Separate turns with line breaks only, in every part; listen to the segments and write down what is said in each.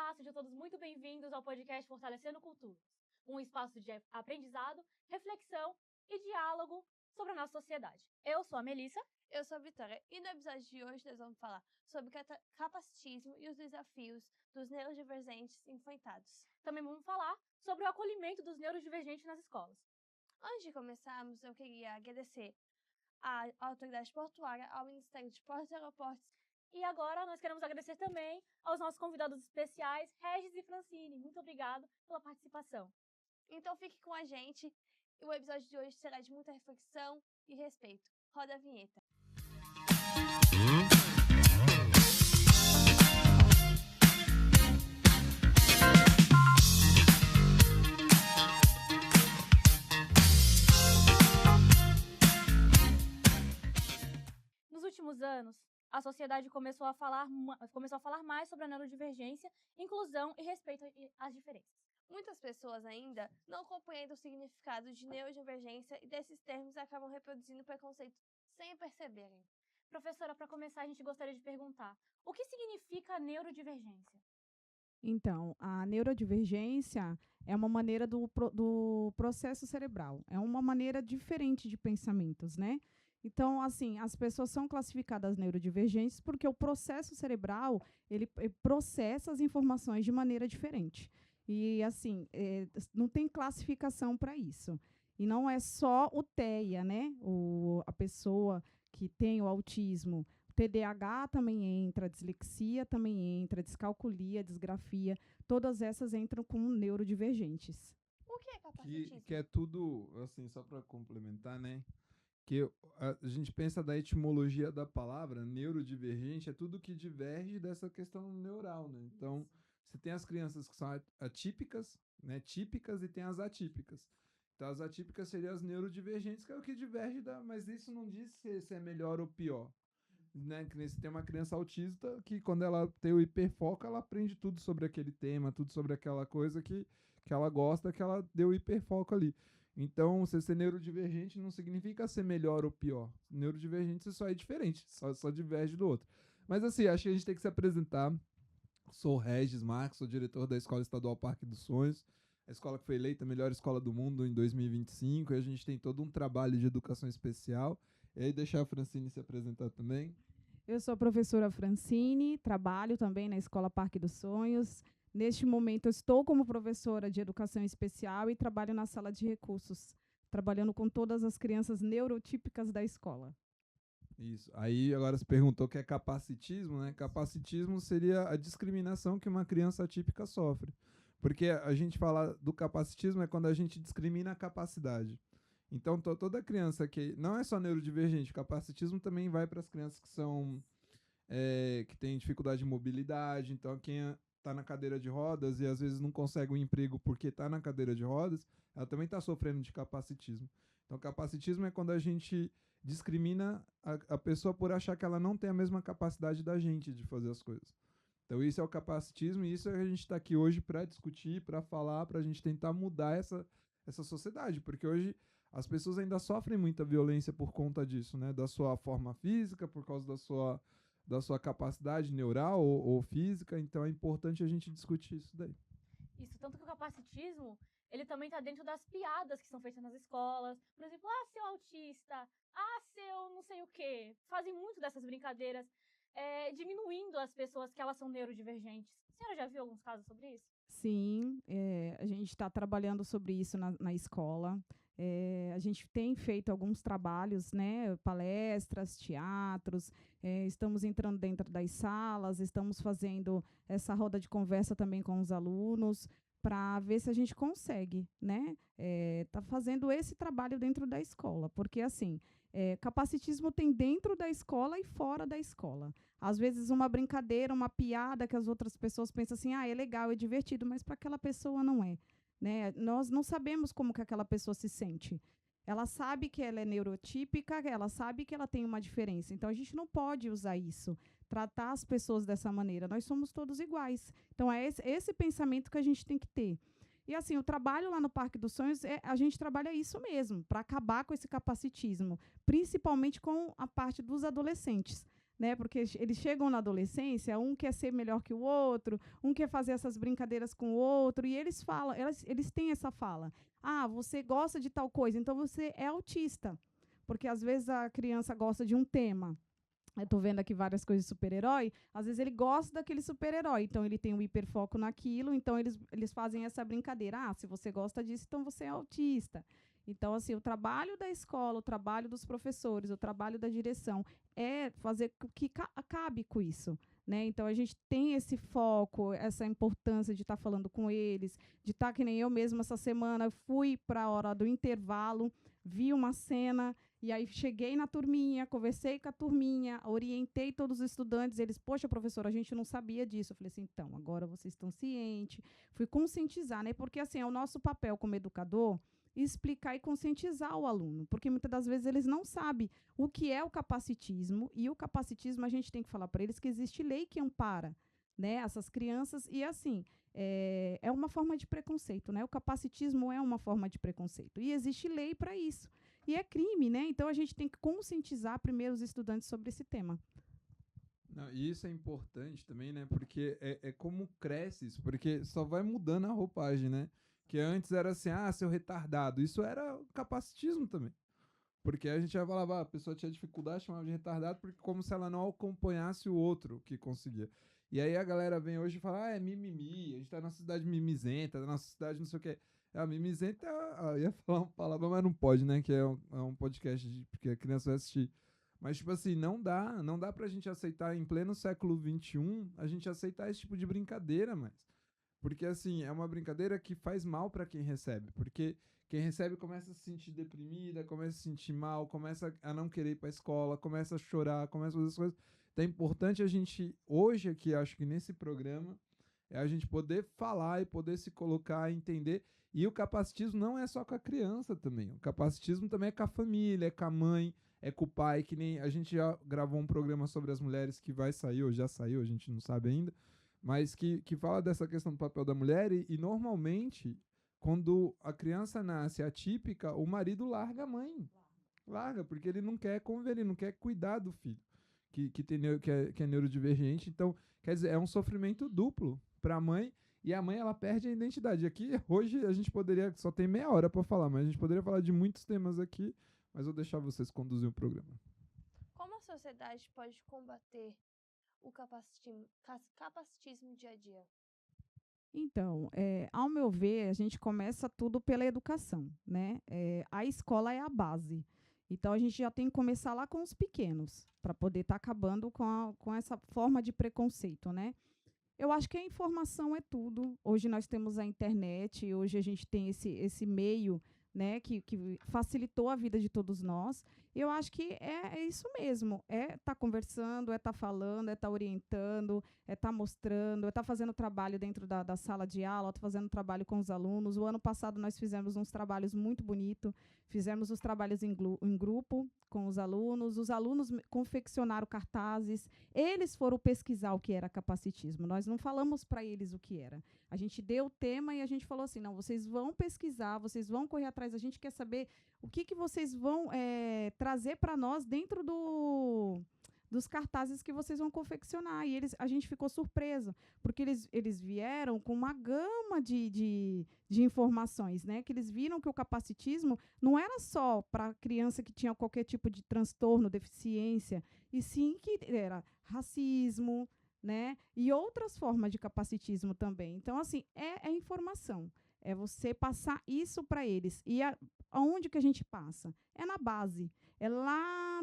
Olá, sejam todos muito bem-vindos ao podcast Fortalecendo Culturas, um espaço de aprendizado, reflexão e diálogo sobre a nossa sociedade. Eu sou a Melissa.
Eu sou a Vitória e no episódio de hoje nós vamos falar sobre capacitismo e os desafios dos neurodivergentes enfrentados.
Também vamos falar sobre o acolhimento dos neurodivergentes nas escolas.
Antes de começarmos, eu queria agradecer à Autoridade Portuária, ao Ministério de Portos e Aeroportos.
E agora nós queremos agradecer também aos nossos convidados especiais, Regis e Francine. Muito obrigado pela participação.
Então fique com a gente. O episódio de hoje será de muita reflexão e respeito. Roda a vinheta.
Nos últimos anos, a sociedade começou a falar mais sobre a neurodivergência, inclusão e respeito às diferenças.
Muitas pessoas ainda não compreendem o significado de neurodivergência e desses termos acabam reproduzindo preconceito sem perceberem.
Professora, para começar, a gente gostaria de perguntar: o que significa neurodivergência?
Então, a neurodivergência é uma maneira do processo cerebral. É uma maneira diferente de pensamentos, né? Então, assim, as pessoas são classificadas neurodivergentes porque o processo cerebral, ele processa as informações de maneira diferente. E, assim, não tem classificação para isso. E não é só o TEA, né? A pessoa que tem o autismo. TDAH também entra, a dislexia também entra, a descalculia, a disgrafia, todas essas entram como neurodivergentes.
O que é capacitismo?
Que é tudo, assim, só para complementar, né? Que a gente pensa da etimologia da palavra, neurodivergente, é tudo que diverge dessa questão neural, né? Então, você tem as crianças que são atípicas, né? Típicas, e tem as atípicas. Então, as atípicas seriam as neurodivergentes, que é o que diverge mas isso não diz se é melhor ou pior. Né? Que você tem uma criança autista que, quando ela tem o hiperfoco, ela aprende tudo sobre aquele tema, tudo sobre aquela coisa que ela gosta, que ela deu hiperfoco ali. Então, você ser neurodivergente não significa ser melhor ou pior. Neurodivergente você só é diferente, só diverge do outro. Mas assim, acho que a gente tem que se apresentar. Sou o Regis Marques, sou diretor da Escola Estadual Parque dos Sonhos, a escola que foi eleita a melhor escola do mundo em 2025, e a gente tem todo um trabalho de educação especial. E aí deixar a Francine se apresentar também.
Eu sou a professora Francine, trabalho também na Escola Parque dos Sonhos. Neste momento, eu estou como professora de educação especial e trabalho na sala de recursos, trabalhando com todas as crianças neurotípicas da escola.
Isso. Aí agora se perguntou o que é capacitismo, né? Capacitismo seria a discriminação que uma criança atípica sofre. Porque a gente fala do capacitismo é quando a gente discrimina a capacidade. Então, toda criança que não é só neurodivergente, capacitismo também vai para as crianças que são que têm dificuldade de mobilidade. Então, quem está na cadeira de rodas e às vezes não consegue um emprego porque está na cadeira de rodas, ela também está sofrendo de capacitismo. Então, capacitismo é quando a gente discrimina a pessoa por achar que ela não tem a mesma capacidade da gente de fazer as coisas. Então, isso é o capacitismo e isso é que a gente está aqui hoje para discutir, para falar, para a gente tentar mudar essa sociedade, porque hoje as pessoas ainda sofrem muita violência por conta disso, né? Da sua forma física, por causa da sua capacidade neural ou física. Então é importante a gente discutir isso daí.
Isso, tanto que o capacitismo, ele também está dentro das piadas que são feitas nas escolas. Por exemplo, seu autista, seu não sei o quê. Fazem muito dessas brincadeiras, diminuindo as pessoas que elas são neurodivergentes. A senhora já viu alguns casos sobre isso?
Sim, a gente está trabalhando sobre isso na escola. A gente tem feito alguns trabalhos, né, palestras, teatros, estamos entrando dentro das salas, estamos fazendo essa roda de conversa também com os alunos, para ver se a gente consegue, né, tá fazendo esse trabalho dentro da escola, porque assim, capacitismo tem dentro da escola e fora da escola. Às vezes uma brincadeira, uma piada que as outras pessoas pensam assim, é legal, é divertido, mas para aquela pessoa não é. Né? Nós não sabemos como que aquela pessoa se sente. Ela sabe que ela é neurotípica, ela sabe que ela tem uma diferença. Então, a gente não pode usar isso, tratar as pessoas dessa maneira. Nós somos todos iguais. Então, é esse pensamento que a gente tem que ter. E, assim, o trabalho lá no Parque dos Sonhos, a gente trabalha isso mesmo, para acabar com esse capacitismo, principalmente com a parte dos adolescentes. né? Porque eles chegam na adolescência, um quer ser melhor que o outro, um quer fazer essas brincadeiras com o outro, e eles falam, eles têm essa fala. Ah, você gosta de tal coisa, então você é autista. Porque às vezes a criança gosta de um tema. Eu estou vendo aqui várias coisas de super-herói, às vezes ele gosta daquele super-herói, então ele tem um hiperfoco naquilo, então eles fazem essa brincadeira. Ah, se você gosta disso, então você é autista. Então, assim, o trabalho da escola, o trabalho dos professores, o trabalho da direção é fazer com que acabe com isso. Né? Então, a gente tem esse foco, essa importância de estar falando com eles, de estar que nem eu mesma essa semana, eu fui para a hora do intervalo, vi uma cena, e aí cheguei na turminha, conversei com a turminha, orientei todos os estudantes, eles, poxa, professora, a gente não sabia disso. Eu falei assim, então, agora vocês estão cientes. Fui conscientizar, né? Porque assim, é o nosso papel como educador explicar e conscientizar o aluno, porque muitas das vezes eles não sabem o que é o capacitismo, e o capacitismo a gente tem que falar para eles que existe lei que ampara, né, essas crianças, e assim, é uma forma de preconceito, né? O capacitismo é uma forma de preconceito, e existe lei para isso. E é crime, né? Então a gente tem que conscientizar primeiro os estudantes sobre esse tema.
Não, e isso é importante também, né? Porque é como cresce isso, porque só vai mudando a roupagem, né? Que antes era assim, ah, seu retardado. Isso era capacitismo também. Porque a gente já falava, a pessoa tinha dificuldade, chamava de retardado, porque como se ela não acompanhasse o outro que conseguia. E aí a galera vem hoje e fala, ah, é mimimi, a gente tá na cidade mimizenta, na nossa cidade não sei o quê. A mimizenta, eu ia falar uma palavra, mas não pode, né? Que é um podcast porque a criança vai assistir. Mas, tipo assim, não dá pra gente aceitar em pleno século XXI, a gente aceitar esse tipo de brincadeira, mas. Porque, assim, é uma brincadeira que faz mal pra quem recebe. Porque quem recebe começa a se sentir deprimida, começa a se sentir mal, começa a não querer ir pra escola, começa a chorar, começa a fazer as coisas. Então é importante a gente, hoje aqui, acho que nesse programa, é a gente poder falar e poder se colocar, entender. E o capacitismo não é só com a criança também. O capacitismo também é com a família, é com a mãe, é com o pai, que nem a gente já gravou um programa sobre as mulheres que vai sair, ou já saiu, a gente não sabe ainda, mas que fala dessa questão do papel da mulher e normalmente, quando a criança nasce atípica, o marido larga a mãe. Larga, porque ele não quer conviver, ele não quer cuidar do filho que é neurodivergente. Então, quer dizer, é um sofrimento duplo para a mãe, e a mãe ela perde a identidade. Aqui, hoje, a gente poderia, só tem meia hora para falar, mas a gente poderia falar de muitos temas aqui, mas vou deixar vocês conduzir o programa.
Como a sociedade pode combater o capacitismo dia a dia?
Então, ao meu ver, a gente começa tudo pela educação, né? A escola é a base. Então, a gente já tem que começar lá com os pequenos, para poder estar acabando com essa forma de preconceito, né? Eu acho que a informação é tudo. Hoje nós temos a internet, hoje a gente tem esse meio, né, que facilitou a vida de todos nós. Eu acho que é isso mesmo. É estar conversando, é estar falando, é estar orientando, é estar mostrando, é estar fazendo trabalho dentro da sala de aula, estar fazendo trabalho com os alunos. O ano passado nós fizemos uns trabalhos muito bonitos. Fizemos os trabalhos em grupo com os alunos confeccionaram cartazes, eles foram pesquisar o que era capacitismo, nós não falamos para eles o que era. A gente deu o tema e a gente falou assim, não, vocês vão pesquisar, vocês vão correr atrás, a gente quer saber o que vocês vão trazer para nós dentro dos cartazes que vocês vão confeccionar. E a gente ficou surpreso, porque eles vieram com uma gama de informações, né? Que eles viram que o capacitismo não era só para criança que tinha qualquer tipo de transtorno, deficiência, e sim que era racismo, né? E outras formas de capacitismo também. Então, assim, é informação. É você passar isso para eles. E aonde que a gente passa? É na base. É lá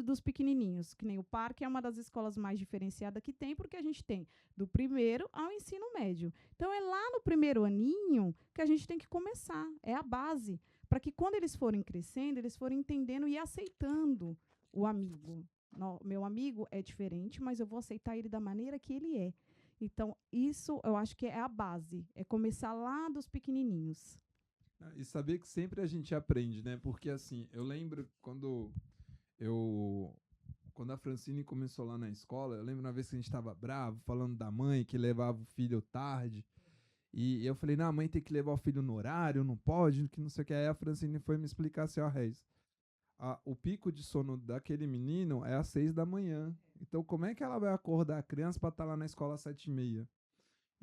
dos pequenininhos, que nem o Parque é uma das escolas mais diferenciadas que tem, porque a gente tem do primeiro ao ensino médio. Então, é lá no primeiro aninho que a gente tem que começar. É a base. Para que quando eles forem crescendo, eles forem entendendo e aceitando o amigo. Meu amigo é diferente, mas eu vou aceitar ele da maneira que ele é. Então, isso eu acho que é a base. É começar lá dos pequenininhos.
E saber que sempre a gente aprende, né? Porque, assim, eu lembro quando a Francine começou lá na escola, eu lembro uma vez que a gente estava bravo, falando da mãe que levava o filho tarde. E eu falei, não, a mãe tem que levar o filho no horário, não pode, que não sei o que. Aí a Francine foi me explicar assim, ó, Reis, o pico de sono daquele menino é às 6 da manhã. Então, como é que ela vai acordar a criança para estar lá na escola às 7h30?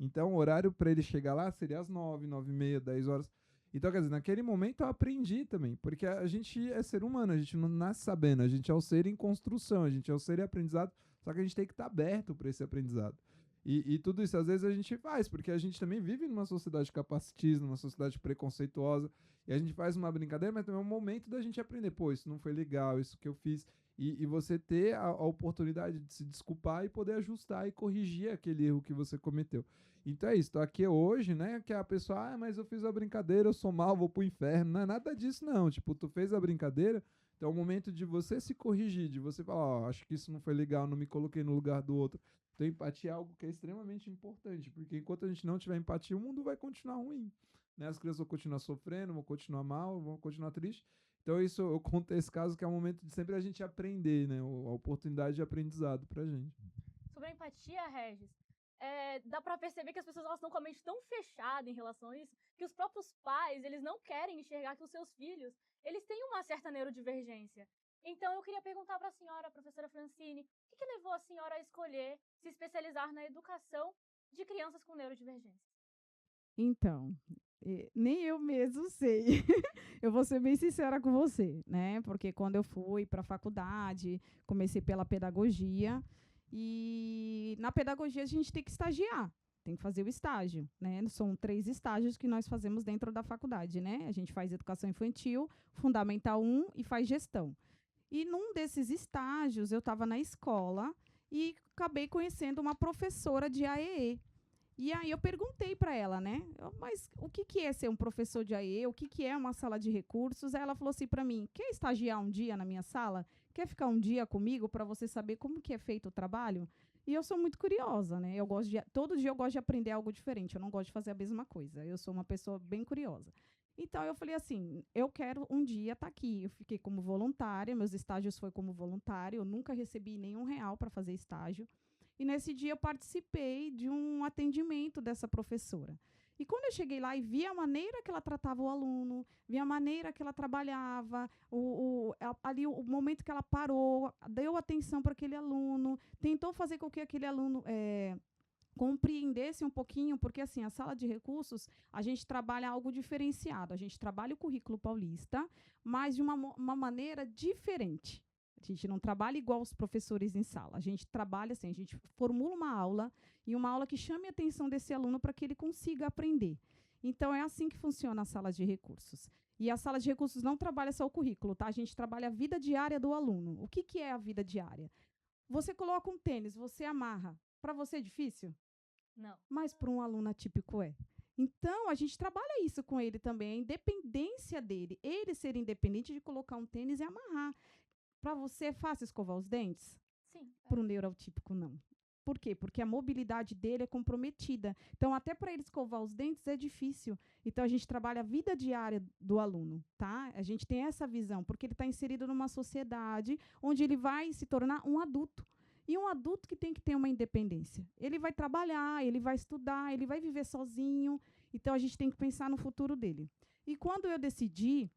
Então, o horário para ele chegar lá seria às 9, 9h30, 10 horas. Então, quer dizer, naquele momento eu aprendi também, porque a gente é ser humano, a gente não nasce sabendo, a gente é o ser em construção, a gente é o ser em aprendizado, só que a gente tem que estar aberto para esse aprendizado. E tudo isso, às vezes, a gente faz, porque a gente também vive numa sociedade capacitista, numa sociedade preconceituosa, e a gente faz uma brincadeira, mas também é um momento da gente aprender, pô, isso não foi legal, isso que eu fiz, e você ter a oportunidade de se desculpar e poder ajustar e corrigir aquele erro que você cometeu. Então é isso, tô aqui hoje, né, que a pessoa, mas eu fiz a brincadeira, eu sou mal, vou pro inferno. Não é nada disso, não. Tipo, tu fez a brincadeira, então é o momento de você se corrigir, de você falar, ó, acho que isso não foi legal, não me coloquei no lugar do outro. Então empatia é algo que é extremamente importante, porque enquanto a gente não tiver empatia, o mundo vai continuar ruim, né? As crianças vão continuar sofrendo, vão continuar mal, vão continuar tristes. Então isso, eu conto esse caso que é o momento de sempre a gente aprender, né? A oportunidade de aprendizado pra gente.
Sobre a empatia, Regis, dá pra perceber que as pessoas elas estão com a mente tão fechada em relação a isso, que os próprios pais, eles não querem enxergar que os seus filhos, eles têm uma certa neurodivergência. Então, eu queria perguntar para a senhora, professora Francine, o que levou a senhora a escolher se especializar na educação de crianças com neurodivergência?
Então, nem eu mesmo sei. Eu vou ser bem sincera com você, né? Porque quando eu fui para a faculdade, comecei pela pedagogia, e na pedagogia a gente tem que estagiar, tem que fazer o estágio, né? São 3 estágios que nós fazemos dentro da faculdade, né? A gente faz educação infantil, Fundamental 1 e faz gestão. E num desses estágios, eu estava na escola e acabei conhecendo uma professora de AEE. E aí eu perguntei para ela, né? Mas o que é ser um professor de AEE? O que é uma sala de recursos? Aí ela falou assim para mim, quer estagiar um dia na minha sala? Quer ficar um dia comigo para você saber como que é feito o trabalho? E eu sou muito curiosa, né? Todo dia eu gosto de aprender algo diferente. Eu não gosto de fazer a mesma coisa. Eu sou uma pessoa bem curiosa. Então, eu falei assim, eu quero um dia estar aqui. Eu fiquei como voluntária, meus estágios foi como voluntária, eu nunca recebi nenhum real para fazer estágio. E nesse dia eu participei de um atendimento dessa professora. E quando eu cheguei lá e vi a maneira que ela tratava o aluno, vi a maneira que ela trabalhava, ali o momento que ela parou, deu atenção para aquele aluno, tentou fazer com que aquele aluno compreendesse um pouquinho, porque assim, a sala de recursos, a gente trabalha algo diferenciado, a gente trabalha o currículo paulista, mas de uma maneira diferente. A gente não trabalha igual os professores em sala, a gente trabalha assim, a gente formula uma aula, e uma aula que chame a atenção desse aluno para que ele consiga aprender. Então, é assim que funciona a sala de recursos. E a sala de recursos não trabalha só o currículo, tá? A gente trabalha a vida diária do aluno. O que é a vida diária? Você coloca um tênis, você amarra. Para você é difícil?
Não.
Mas para um aluno atípico é. Então, a gente trabalha isso com ele também, a independência dele. Ele ser independente de colocar um tênis e amarrar. Para você é fácil escovar os dentes?
Sim.
Para o neuroatípico, não. Por quê? Porque a mobilidade dele é comprometida. Então, até para ele escovar os dentes é difícil. Então, a gente trabalha a vida diária do aluno, tá? A gente tem essa visão, porque ele está inserido numa sociedade onde ele vai se tornar um adulto. E um adulto que tem que ter uma independência. Ele vai trabalhar, ele vai estudar, ele vai viver sozinho. Então, a gente tem que pensar no futuro dele. E quando eu decidi,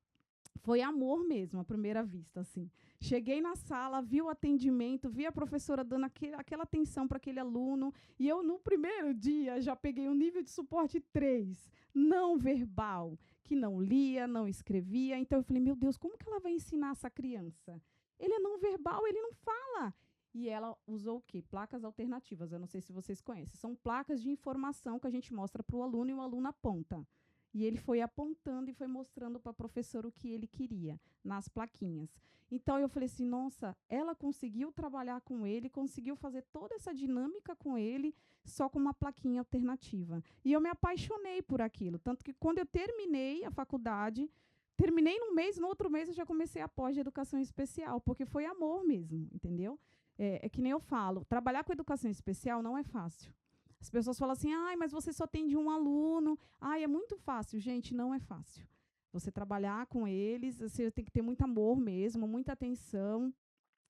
foi amor mesmo, à primeira vista, assim. Cheguei na sala, vi o atendimento, vi a professora dando aquela atenção para aquele aluno, e eu, no primeiro dia, já peguei um nível de suporte 3, não verbal, que não lia, não escrevia. Então, eu falei, meu Deus, como que ela vai ensinar essa criança? Ele é não verbal, ele não fala. E ela usou o quê? Placas alternativas. Eu não sei se vocês conhecem. São placas de informação que a gente mostra para o aluno e o aluno aponta. E ele foi apontando e foi mostrando para a professora o que ele queria, nas plaquinhas. Então, eu falei assim, nossa, ela conseguiu trabalhar com ele, conseguiu fazer toda essa dinâmica com ele, só com uma plaquinha alternativa. E eu me apaixonei por aquilo. Tanto que, quando eu terminei a faculdade, terminei num mês, no outro mês eu já comecei a pós de educação especial, porque foi amor mesmo, entendeu? É que nem eu falo, trabalhar com educação especial não é fácil. As pessoas falam assim, mas você só tem de um aluno. É muito fácil. Gente, não é fácil. Você trabalhar com eles, você tem que ter muito amor mesmo, muita atenção.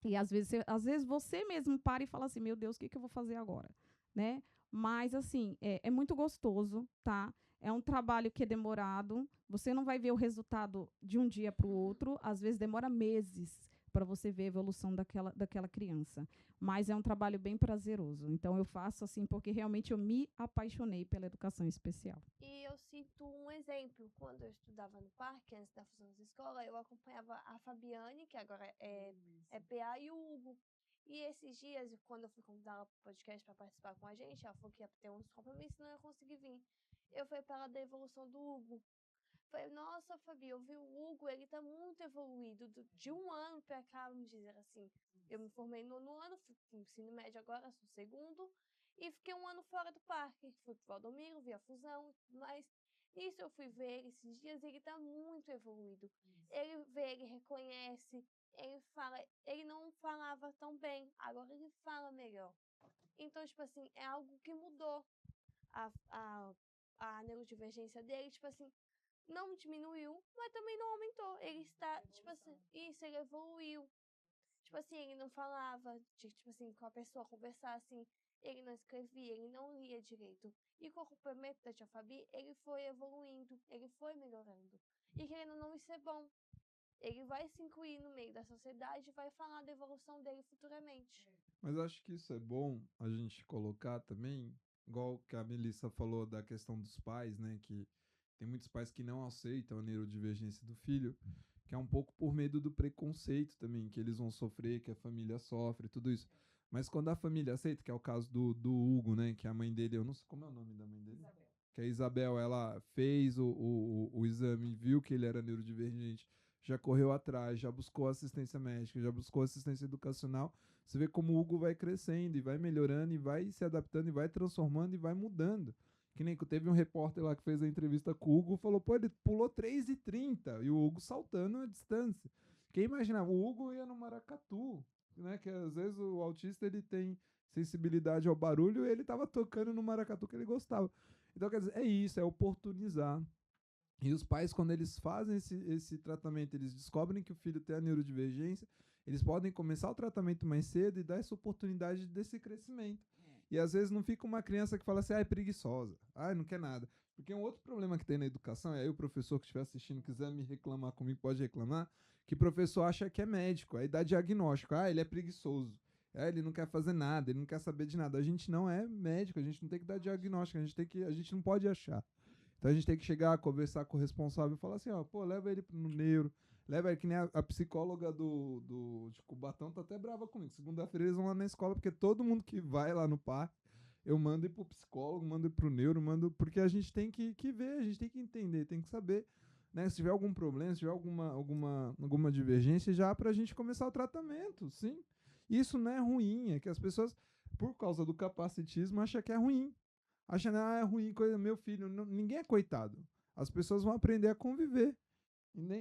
E, às vezes você mesmo para e fala assim, meu Deus, o que eu vou fazer agora? Né? Mas, assim, é muito gostoso, tá? É um trabalho que é demorado. Você não vai ver o resultado de um dia para o outro. Às vezes demora meses para você ver a evolução daquela criança. Mas é um trabalho bem prazeroso. Então, eu faço assim porque realmente eu me apaixonei pela educação especial.
E eu cito um exemplo. Quando eu estudava no parque, antes da fusão das escolas, eu acompanhava a Fabiane, que agora é PA, e o Hugo. E esses dias, quando eu fui convidar ela para o podcast para participar com a gente, ela falou que ia ter uns compromissos, não ia conseguir vir. Eu falei para ela da evolução do Hugo. Falei, nossa, Fabi, eu vi o Hugo, ele tá muito evoluído. De um ano pra cá, vamos dizer assim. Eu me formei no ano, fui pro ensino médio agora, sou segundo. E fiquei um ano fora do parque. Fui pro Valdomiro, vi a fusão e tudo mais. Nisso eu fui ver ele esses dias, ele tá muito evoluído. Ele vê, ele reconhece, ele fala, ele não falava tão bem, agora ele fala melhor. Então, tipo assim, é algo que mudou a neurodivergência dele, tipo assim, não diminuiu, mas também não aumentou. Ele está, tipo assim, isso, ele evoluiu. Tipo assim, ele não falava, tipo assim, com a pessoa conversar assim, ele não escrevia, ele não lia direito. E com o acompanhamento da tia Fabi, ele foi evoluindo, ele foi melhorando. E querendo ou não, isso é bom. Ele vai se incluir no meio da sociedade e vai falar da evolução dele futuramente.
Mas acho que isso é bom a gente colocar também, igual que a Melissa falou da questão dos pais, né? Que tem muitos pais que não aceitam a neurodivergência do filho, que é um pouco por medo do preconceito também, que eles vão sofrer, que a família sofre, tudo isso. Mas quando a família aceita, que é o caso do Hugo, né? Que a mãe dele, eu não sei como é o nome da mãe dele. Isabel. Que a Isabel, ela fez o exame, viu que ele era neurodivergente, já correu atrás, já buscou assistência médica, já buscou assistência educacional. Você vê como o Hugo vai crescendo e vai melhorando e vai se adaptando e vai transformando e vai mudando. Que nem que teve um repórter lá que fez a entrevista com o Hugo, falou, pô, ele pulou 3,30 e o Hugo saltando a distância. Quem imaginava? O Hugo ia no maracatu, né? Que às vezes o autista ele tem sensibilidade ao barulho e ele estava tocando no maracatu que ele gostava. Então, quer dizer, é isso, é oportunizar. E os pais, quando eles fazem esse tratamento, eles descobrem que o filho tem a neurodivergência, eles podem começar o tratamento mais cedo e dar essa oportunidade desse crescimento. E às vezes não fica uma criança que fala assim, é preguiçosa, não quer nada. Porque um outro problema que tem na educação, e aí o professor que estiver assistindo quiser me reclamar comigo, pode reclamar, que o professor acha que é médico, aí dá diagnóstico, ele é preguiçoso, ele não quer fazer nada, ele não quer saber de nada. A gente não é médico, a gente não tem que dar diagnóstico, a gente não pode achar. Então a gente tem que chegar, conversar com o responsável e falar assim, leva ele no neuro, leva ele, que nem a psicóloga de Cubatão tá até brava comigo. Segunda-feira eles vão lá na escola, porque todo mundo que vai lá no parque, eu mando ir pro psicólogo, mando ir pro neuro, porque a gente tem que ver, a gente tem que entender, tem que saber, né? Se tiver algum problema, se tiver alguma divergência, já pra gente começar o tratamento, sim. Isso não é ruim, é que as pessoas, por causa do capacitismo, acham que é ruim. Achando, é ruim, coisa, meu filho, ninguém é coitado. As pessoas vão aprender a conviver.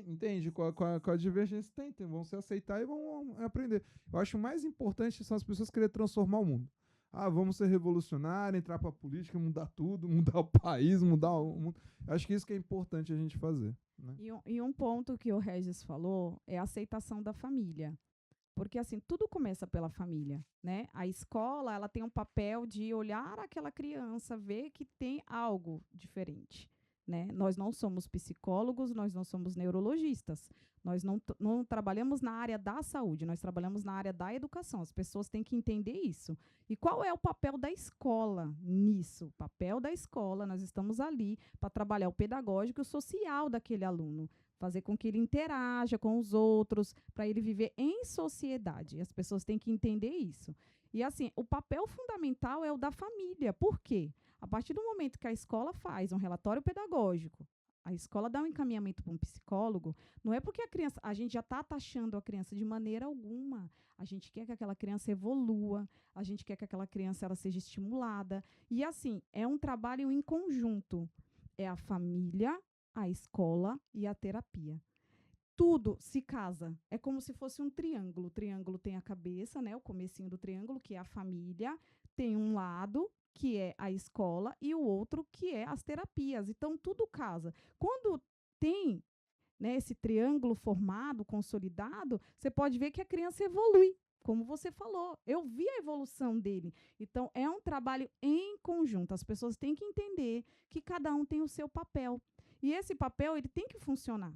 Entende? Com a divergência tem, vão se aceitar e vão aprender. Eu acho mais importante são as pessoas querer transformar o mundo. Vamos ser revolucionários, entrar para a política, mudar tudo, mudar o país, mudar o mundo. Acho que isso que é importante a gente fazer. Né?
E um ponto que o Regis falou é a aceitação da família. Porque, assim, tudo começa pela família, né? A escola, ela tem um papel de olhar aquela criança, ver que tem algo diferente, né? Nós não somos psicólogos, nós não somos neurologistas. Nós não trabalhamos na área da saúde, nós trabalhamos na área da educação. As pessoas têm que entender isso. E qual é o papel da escola nisso? O papel da escola, nós estamos ali para trabalhar o pedagógico e o social daquele aluno. Fazer com que ele interaja com os outros, para ele viver em sociedade. As pessoas têm que entender isso. E, assim, o papel fundamental é o da família. Por quê? A partir do momento que a escola faz um relatório pedagógico, a escola dá um encaminhamento para um psicólogo, não é porque a gente já está taxando a criança de maneira alguma. A gente quer que aquela criança evolua, a gente quer que aquela criança ela seja estimulada. E, assim, é um trabalho em conjunto. É a família, a escola e a terapia. Tudo se casa. É como se fosse um triângulo. O triângulo tem a cabeça, né, o comecinho do triângulo, que é a família, tem um lado, que é a escola, e o outro, que é as terapias. Então, tudo casa. Quando tem, né, esse triângulo formado, consolidado, você pode ver que a criança evolui. Como você falou, eu vi a evolução dele. Então, é um trabalho em conjunto. As pessoas têm que entender que cada um tem o seu papel. E esse papel ele tem que funcionar.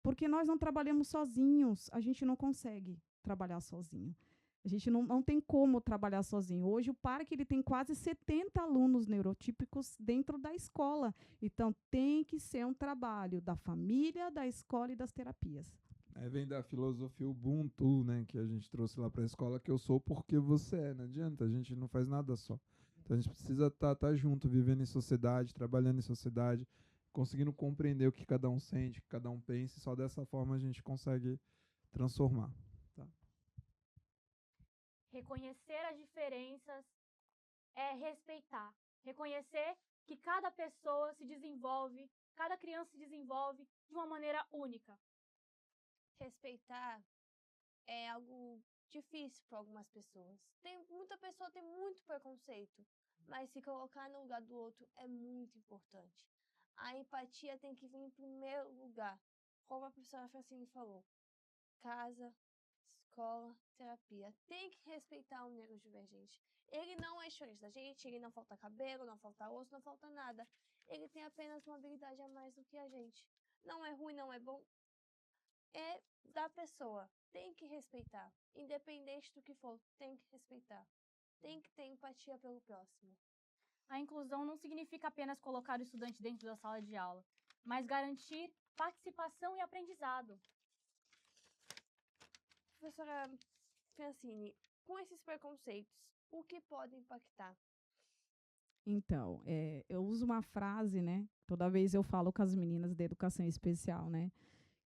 Porque nós não trabalhamos sozinhos, a gente não consegue trabalhar sozinho. A gente não tem como trabalhar sozinho. Hoje o parque ele tem quase 70 alunos neurotípicos dentro da escola. Então tem que ser um trabalho da família, da escola e das terapias.
Vem da filosofia Ubuntu, né, que a gente trouxe lá para a escola, que eu sou porque você é. Não adianta, a gente não faz nada só. Então a gente precisa estar junto, vivendo em sociedade, trabalhando em sociedade, conseguindo compreender o que cada um sente, o que cada um pensa, e só dessa forma a gente consegue transformar. Tá?
Reconhecer as diferenças é respeitar. Reconhecer que cada pessoa se desenvolve, cada criança se desenvolve de uma maneira única.
Respeitar é algo difícil para algumas pessoas. Muita pessoa tem muito preconceito, mas se colocar no lugar do outro é muito importante. A empatia tem que vir em primeiro lugar. Como a professora Francine falou, casa, escola, terapia. Tem que respeitar o neurodivergente. Ele não é diferente da gente, ele não falta cabelo, não falta osso, não falta nada. Ele tem apenas uma habilidade a mais do que a gente. Não é ruim, não é bom. É da pessoa. Tem que respeitar. Independente do que for, tem que respeitar. Tem que ter empatia pelo próximo.
A inclusão não significa apenas colocar o estudante dentro da sala de aula, mas garantir participação e aprendizado.
Professora Francine, com esses preconceitos, o que pode impactar?
Então, eu uso uma frase, né? Toda vez eu falo com as meninas da educação especial, né?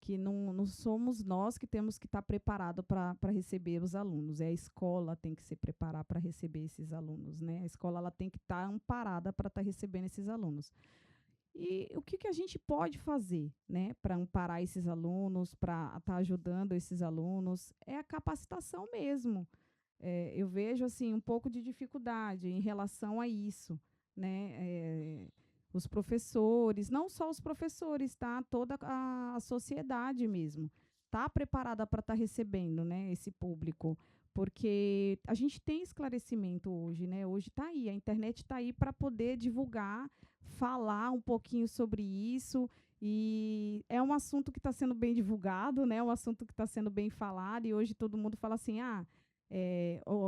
Que não somos nós que temos que estar preparados para receber os alunos. A escola tem que se preparar para receber esses alunos, né? A escola ela tem que estar amparada para estar recebendo esses alunos. E o que a gente pode fazer, né, para amparar esses alunos, para estar ajudando esses alunos? É a capacitação mesmo. Eu vejo assim um pouco de dificuldade em relação a isso, né? Os professores, não só os professores, tá? Toda a sociedade mesmo está preparada para estar recebendo, né, esse público, porque a gente tem esclarecimento hoje, né? Hoje está aí, a internet está aí para poder divulgar, falar um pouquinho sobre isso, e é um assunto que está sendo bem divulgado, né? É um assunto que está sendo bem falado, e hoje todo mundo fala assim,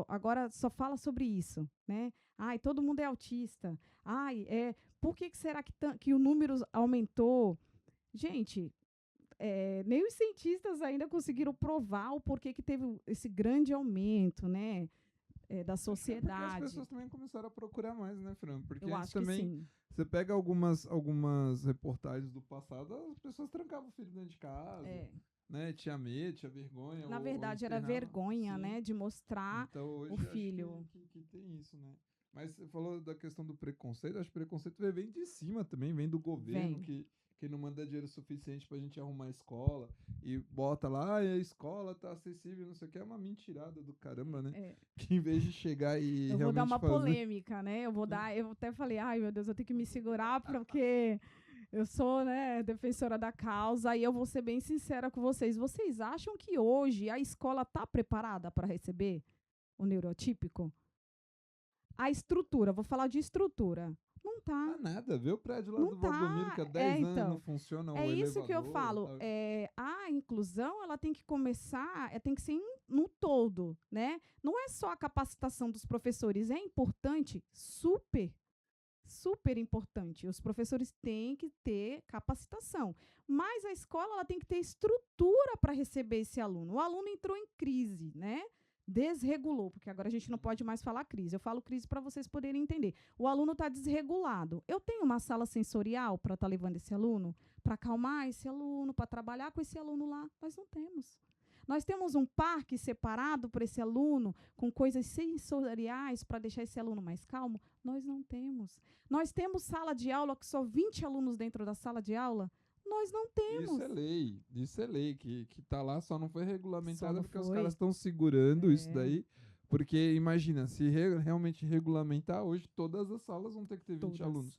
agora só fala sobre isso, né? Ai, todo mundo é autista. Ai, por que será que o número aumentou? Gente, nem os cientistas ainda conseguiram provar o porquê que teve esse grande aumento, né? Da sociedade.
Porque as pessoas também começaram a procurar mais, né, Fran? Porque
eu
antes
acho
também,
que sim.
você pega algumas reportagens do passado, as pessoas trancavam o filho dentro de casa, né? Tinha medo, tinha vergonha.
Na verdade,
ou
era
internava.
vergonha,
Sim.
né? De mostrar
então, hoje,
o filho.
Acho que tem isso, né? Mas você falou da questão do preconceito. Acho que o preconceito vem de cima também, vem do governo, que não manda dinheiro suficiente pra gente arrumar a escola e bota lá, a escola tá acessível, não sei o que, é uma mentirada do caramba, né? Que em vez de chegar e
eu
realmente
vou dar uma
fazer...
polêmica, né? Eu até falei, ai meu Deus, eu tenho que me segurar porque eu sou, né, defensora da causa, e eu vou ser bem sincera com vocês. Vocês acham que hoje a escola tá preparada para receber o neurotípico? A estrutura, vou falar de estrutura. Não tá.
Não nada, vê o prédio lá
não
do
tá.
Valdomiro, que há 10 anos não funciona o elevador.
É isso que eu falo. A inclusão, ela tem que começar, tem que ser no todo, né? Não é só a capacitação dos professores, é importante, super importante. Os professores têm que ter capacitação, mas a escola ela tem que ter estrutura para receber esse aluno. O aluno entrou em crise, né? Desregulou, porque agora a gente não pode mais falar crise. Eu falo crise para vocês poderem entender. O aluno está desregulado. Eu tenho uma sala sensorial para estar levando esse aluno, para acalmar esse aluno, para trabalhar com esse aluno lá? Nós não temos. Nós temos um parque separado para esse aluno, com coisas sensoriais para deixar esse aluno mais calmo? Nós não temos. Nós temos sala de aula que só 20 alunos dentro da sala de aula? Nós não temos.
Isso é lei, que tá lá, só não foi regulamentada porque os
foi.
caras estão segurando isso daí. Porque, imagina, se realmente regulamentar, hoje todas as salas vão ter que ter 20 alunos.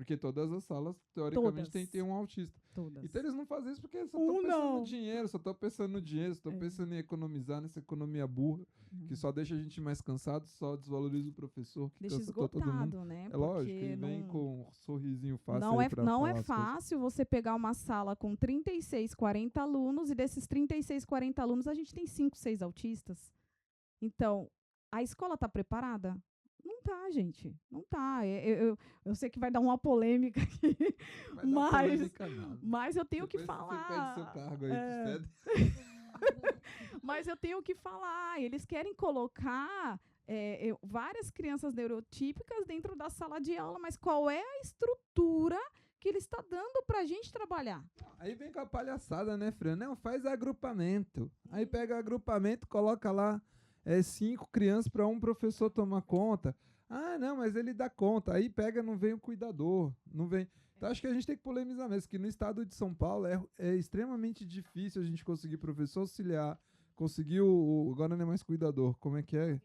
Porque todas as salas, teoricamente,
Todas.
tem um autista.
Todas.
Então eles não fazem isso porque só estão pensando
não.
no dinheiro, só estão pensando no dinheiro, só estão
É.
pensando em economizar nessa economia burra, que só deixa a gente mais cansado, só desvaloriza o professor, que
Deixa
cansa todo mundo.
esgotado, né?
É lógico,
Porque
ele vem com um sorrisinho fácil
não
aí
é,
pra
não
falar
é
as coisas.
fácil você pegar uma sala com 36, 40 alunos, e desses 36, 40 alunos, a gente tem 5, 6 autistas. Então, a escola está preparada? Não tá, gente. Não tá. Eu sei que vai dar uma polêmica aqui,
Vai dar
mas,
polêmica nada.
mas eu tenho que
Depois
falar.
Você pede seu cargo aí
É.
pro SED.
Mas eu tenho que falar. Eles querem colocar várias crianças neurotípicas dentro da sala de aula, mas qual é a estrutura que ele está dando para a gente trabalhar?
Aí vem com a palhaçada, né, Fran? Não, faz agrupamento. Aí pega agrupamento, coloca lá 5 crianças para um professor tomar conta. Ah, não, mas ele dá conta. Aí pega, não vem o cuidador. Não vem. Então acho que a gente tem que polemizar mesmo, que no estado de São Paulo é extremamente difícil a gente conseguir professor auxiliar, conseguir agora não é mais cuidador, como é que é?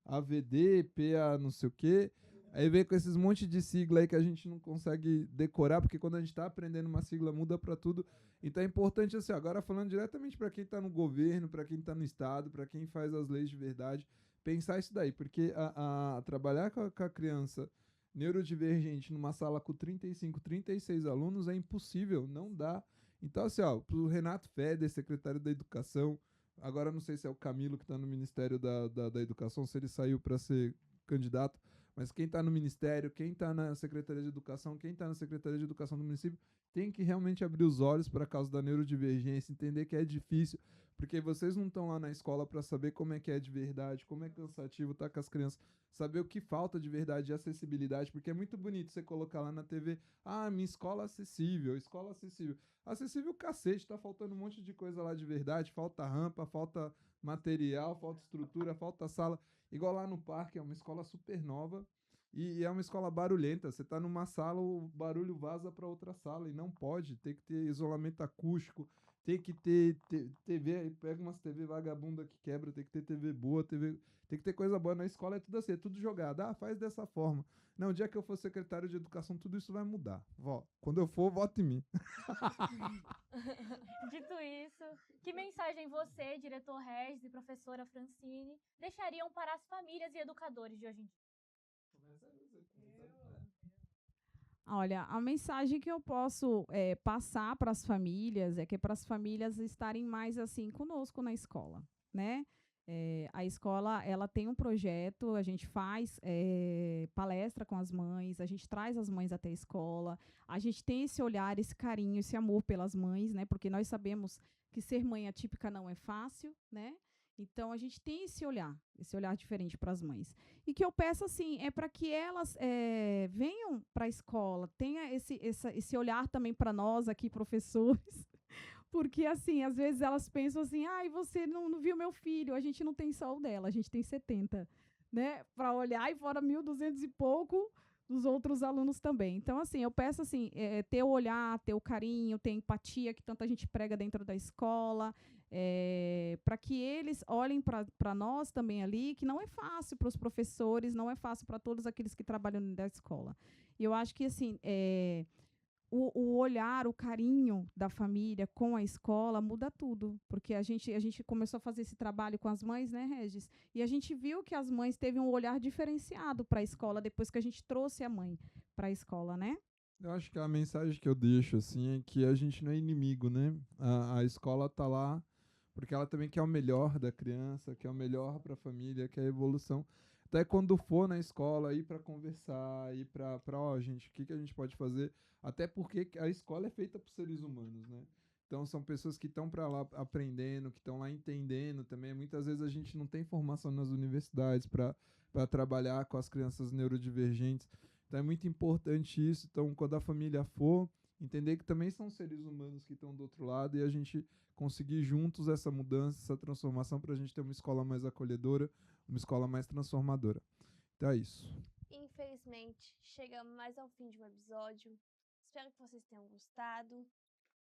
AVD, PA não sei o quê. Aí vem com esses monte de sigla aí que a gente não consegue decorar, porque quando a gente está aprendendo uma sigla muda para tudo. Então é importante assim, agora falando diretamente para quem está no governo, para quem está no estado, para quem faz as leis de verdade, pensar isso daí, porque trabalhar com a criança neurodivergente numa sala com 35, 36 alunos é impossível, não dá. Então assim, ó, pro Renato Feder, secretário da Educação, agora não sei se é o Camilo que está no Ministério da Educação, se ele saiu para ser candidato, mas quem está no Ministério, quem está na Secretaria de Educação, quem está na Secretaria de Educação do município, tem que realmente abrir os olhos para a causa da neurodivergência, entender que é difícil, porque vocês não estão lá na escola para saber como é que é de verdade, como é cansativo estar com as crianças, saber o que falta de verdade de acessibilidade, porque é muito bonito você colocar lá na TV, minha escola acessível, escola acessível. Acessível cacete, tá faltando um monte de coisa lá de verdade, falta rampa, falta material, falta estrutura, falta sala. Igual lá no parque, é uma escola super nova e é uma escola barulhenta. Você tá numa sala, o barulho vaza para outra sala e não pode. Tem que ter isolamento acústico, tem que ter TV, pega umas TV vagabunda que quebra, tem que ter TV boa, tem que ter coisa boa. Na escola é tudo assim, é tudo jogado. Faz dessa forma. Não, o dia que eu for secretário de educação, tudo isso vai mudar. Quando eu for, vote em mim.
Dito isso, que mensagem você, diretor Regis e professora Francine, deixariam para as famílias e educadores de hoje em dia?
Olha, a mensagem que eu posso passar para as famílias é que para as famílias estarem mais assim conosco na escola, né? A escola ela tem um projeto, a gente faz palestra com as mães, a gente traz as mães até a escola, a gente tem esse olhar, esse carinho, esse amor pelas mães, né? Porque nós sabemos que ser mãe atípica não é fácil, né? Então a gente tem esse olhar diferente para as mães. E que eu peço assim, é para que elas venham para a escola, tenha esse olhar também para nós aqui, professores. Porque, assim, às vezes elas pensam assim, você não viu meu filho, a gente não tem só o dela, a gente tem 70, né? Para olhar e fora 1.200 e pouco dos outros alunos também. Então, assim, eu peço, assim, ter o olhar, ter o carinho, ter empatia, que tanta gente prega dentro da escola, para que eles olhem para nós também ali, que não é fácil para os professores, não é fácil para todos aqueles que trabalham dentro da escola. E eu acho que, assim, o olhar, o carinho da família com a escola muda tudo, porque a gente começou a fazer esse trabalho com as mães, né, Regis? E a gente viu que as mães teve um olhar diferenciado para a escola depois que a gente trouxe a mãe para a escola, né?
Eu acho que a mensagem que eu deixo assim é que a gente não é inimigo, né? A escola tá lá porque ela também quer o melhor da criança, quer o melhor para a família, quer a evolução. Até quando for na escola, ir para conversar, ir para gente, o que a gente pode fazer? Até porque a escola é feita por seres humanos, né? Então são pessoas que estão para lá aprendendo, que estão lá entendendo também. Muitas vezes a gente não tem formação nas universidades para trabalhar com as crianças neurodivergentes. Então é muito importante isso. Então, quando a família for, entender que também são seres humanos que estão do outro lado e a gente conseguir juntos essa mudança, essa transformação para a gente ter uma escola mais acolhedora, uma escola mais transformadora. Então é isso.
Infelizmente, chegamos mais ao fim de um episódio. Espero que vocês tenham gostado.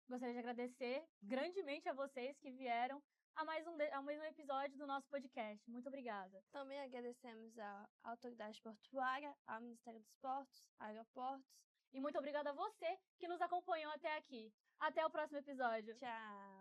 Gostaria de agradecer grandemente a vocês que vieram a mais um episódio do nosso podcast. Muito obrigada.
Também agradecemos à Autoridade Portuária, ao Ministério dos Portos, Aeroportos
E muito obrigada a você que nos acompanhou até aqui. Até o próximo episódio.
Tchau.